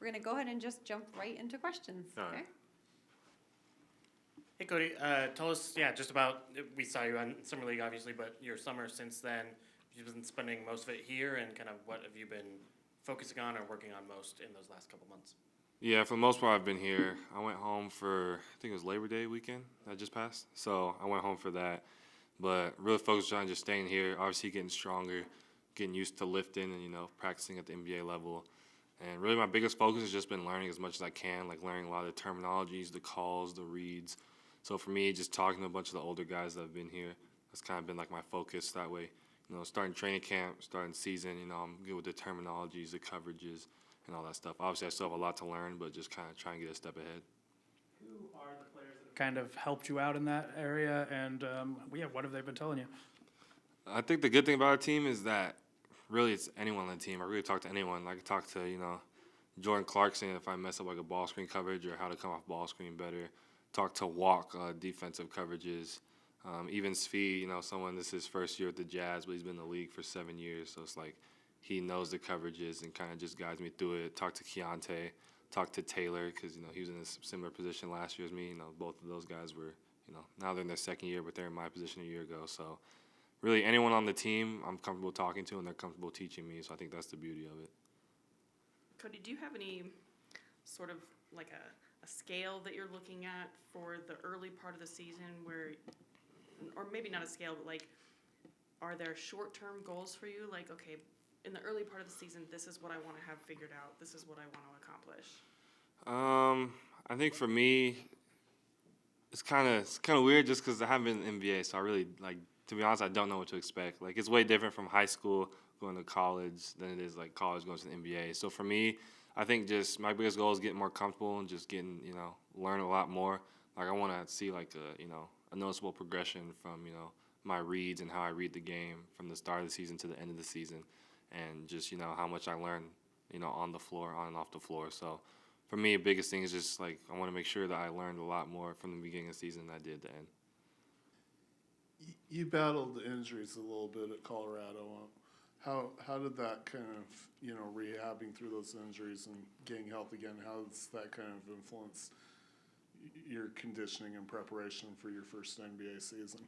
we're going to go ahead and just jump right into questions. All Okay. right. Hey, Cody, tell us, just about, we saw you on Summer League, obviously, but your summer since then, you've been spending most of it here, and kind of what have you been focusing on or working on most in those last couple months? Yeah, for the most part, I've been here. I went home for, I think it was Labor Day weekend that just passed. So I went home for that. But really focused on just staying here, obviously getting stronger, getting used to lifting and, practicing at the NBA level. And really my biggest focus has just been learning as much as I can, like learning a lot of the terminologies, the calls, the reads. So for me, just talking to a bunch of the older guys that have been here, that's kind of been like my focus that way. Starting training camp, starting season, I'm good with the terminologies, the coverages, and all that stuff. Obviously, I still have a lot to learn, but just kind of trying to get a step ahead. Who are the players that have kind of helped you out in that area, and what have they been telling you? I think the good thing about our team is that really it's anyone on the team. I really talk to anyone. I can talk to, Jordan Clarkson if I mess up like a ball screen coverage or how to come off ball screen better. Talk to Walk, defensive coverages. Even Svi, someone, this is his first year at the Jazz, but he's been in the league for 7 years. So it's like he knows the coverages and kind of just guides me through it. Talk to Keontae, talk to Taylor because, he was in a similar position last year as me. Both of those guys were, now they're in their second year, but they're in my position a year ago. So really anyone on the team I'm comfortable talking to and they're comfortable teaching me. So I think that's the beauty of it. Cody, do you have any sort of like a scale that you're looking at for the early part of the season where, or maybe not a scale, but like, are there short-term goals for you? Like, okay, in the early part of the season, this is what I want to have figured out. This is what I want to accomplish. I think for me, it's kind of weird just because I haven't been in the NBA, so I really to be honest, I don't know what to expect. Like it's way different from high school going to college than it is like college going to the NBA. So for me, I think just my biggest goal is getting more comfortable and just getting learn a lot more. Like I want to see like a noticeable progression from my reads and how I read the game from the start of the season to the end of the season, and just how much I learn on the floor, on and off the floor. So for me, the biggest thing is just like I want to make sure that I learned a lot more from the beginning of the season than I did at the end. You battled the injuries a little bit at Colorado. How did that kind of rehabbing through those injuries and getting healthy again? How does that kind of influence your conditioning and preparation for your first NBA season?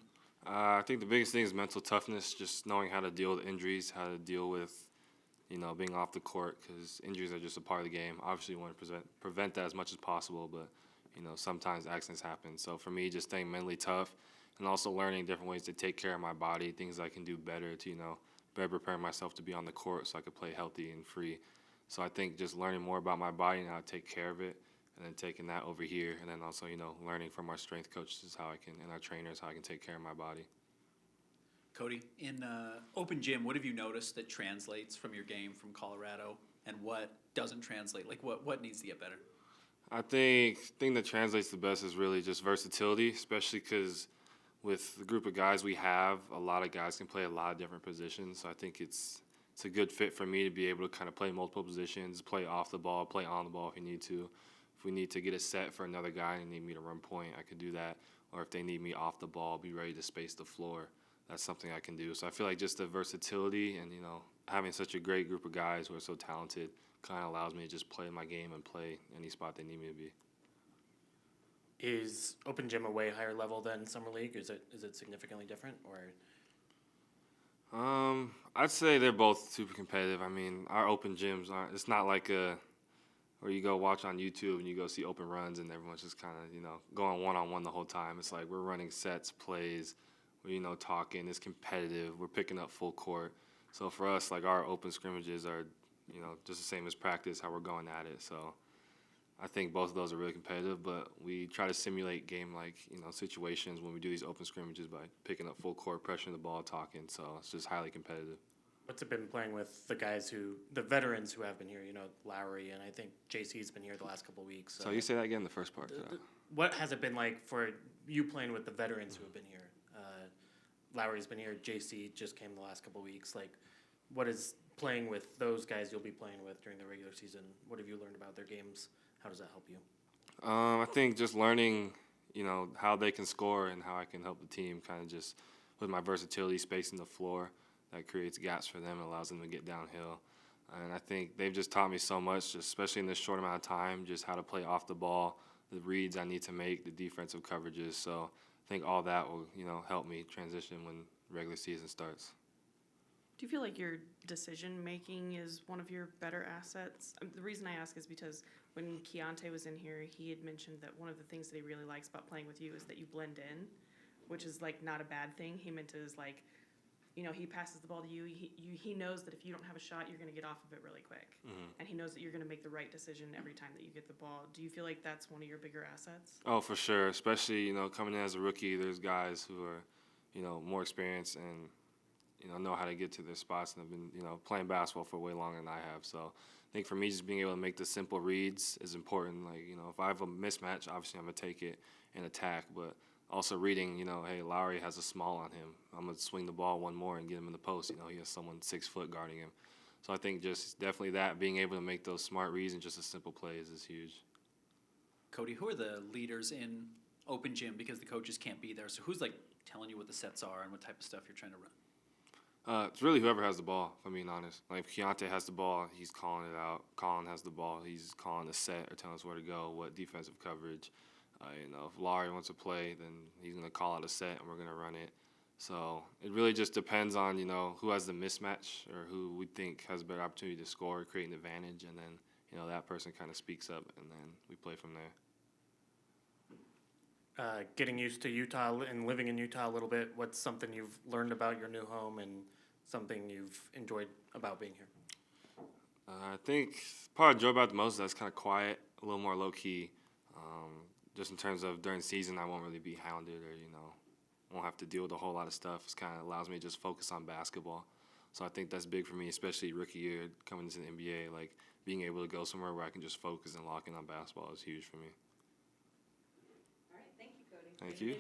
I think the biggest thing is mental toughness, just knowing how to deal with injuries, how to deal with, being off the court, because injuries are just a part of the game. Obviously, you want to prevent that as much as possible, but, sometimes accidents happen. So for me, just staying mentally tough and also learning different ways to take care of my body, things I can do better to, better prepare myself to be on the court so I could play healthy and free. So I think just learning more about my body and how to take care of it, and then taking that over here, and then also, learning from our strength coaches and our trainers how I can take care of my body. Cody, in open gym, what have you noticed that translates from your game from Colorado, and what doesn't translate? Like what needs to get better? I think the thing that translates the best is really just versatility, especially because with the group of guys we have, a lot of guys can play a lot of different positions. So I think it's a good fit for me to be able to kind of play multiple positions, play off the ball, play on the ball if you need to. If we need to get a set for another guy and need me to run point, I could do that. Or if they need me off the ball, be ready to space the floor. That's something I can do. So I feel like just the versatility and, having such a great group of guys who are so talented kind of allows me to just play my game and play any spot they need me to be. Is Open Gym a way higher level than Summer League? Is it significantly different, or? I'd say they're both super competitive. I mean, our open gyms aren't. It's not like where you go watch on YouTube and you go see open runs and everyone's just kind of going one-on-one the whole time. It's like we're running sets, plays, we're talking. It's competitive. We're picking up full court. So for us, like our open scrimmages are just the same as practice, how we're going at it. So I think both of those are really competitive, but we try to simulate game-like, situations when we do these open scrimmages by picking up full court, pressuring the ball, talking. So it's just highly competitive. What's it been playing with the veterans who have been here, Lowry, and I think JC's been here the last couple of weeks. So you say that again, the first part. What has it been like for you playing with the veterans who have been here? Lowry's been here, JC just came the last couple of weeks. Like, what is playing with those guys you'll be playing with during the regular season? What have you learned about their games? How does that help you? I think just learning, how they can score and how I can help the team kind of just with my versatility, spacing the floor, that creates gaps for them and allows them to get downhill. And I think they've just taught me so much, especially in this short amount of time, just how to play off the ball, the reads I need to make, the defensive coverages. So I think all that will, help me transition when regular season starts. Do you feel like your decision making is one of your better assets? The reason I ask is because when Keontae was in here, he had mentioned that one of the things that he really likes about playing with you is that you blend in, which is like not a bad thing. He meant it as like, he passes the ball to you. He knows that if you don't have a shot, you're going to get off of it really quick. And he knows that you're going to make the right decision every time that you get the ball. Do you feel like that's one of your bigger assets? Oh, for sure. Especially, coming in as a rookie, there's guys who are, more experienced and, know how to get to their spots and have been, playing basketball for way longer than I have. So I think for me, just being able to make the simple reads is important. Like, if I have a mismatch, obviously I'm going to take it and attack. But also reading, hey, Lowry has a small on him. I'm going to swing the ball one more and get him in the post. He has someone 6 foot guarding him. So I think just definitely that, being able to make those smart reads and just a simple plays is huge. Cody, who are the leaders in open gym because the coaches can't be there? So who's like telling you what the sets are and what type of stuff you're trying to run? It's really whoever has the ball, if I'm being honest. Like, if Keontae has the ball, he's calling it out. Colin has the ball, he's calling the set or telling us where to go, what defensive coverage. If Laurie wants to play, then he's going to call out a set and we're going to run it. So it really just depends on, who has the mismatch or who we think has a better opportunity to score, create an advantage, and then, that person kind of speaks up, and then we play from there. Getting used to Utah and living in Utah a little bit, what's something you've learned about your new home and something you've enjoyed about being here? I think part I enjoy about the most is that's kind of quiet, a little more low-key. Just in terms of during season, I won't really be hounded or, won't have to deal with a whole lot of stuff. It kind of allows me to just focus on basketball. So I think that's big for me, especially rookie year, coming into the NBA. Like, being able to go somewhere where I can just focus and lock in on basketball is huge for me. All right, thank you, Cody. Thank you.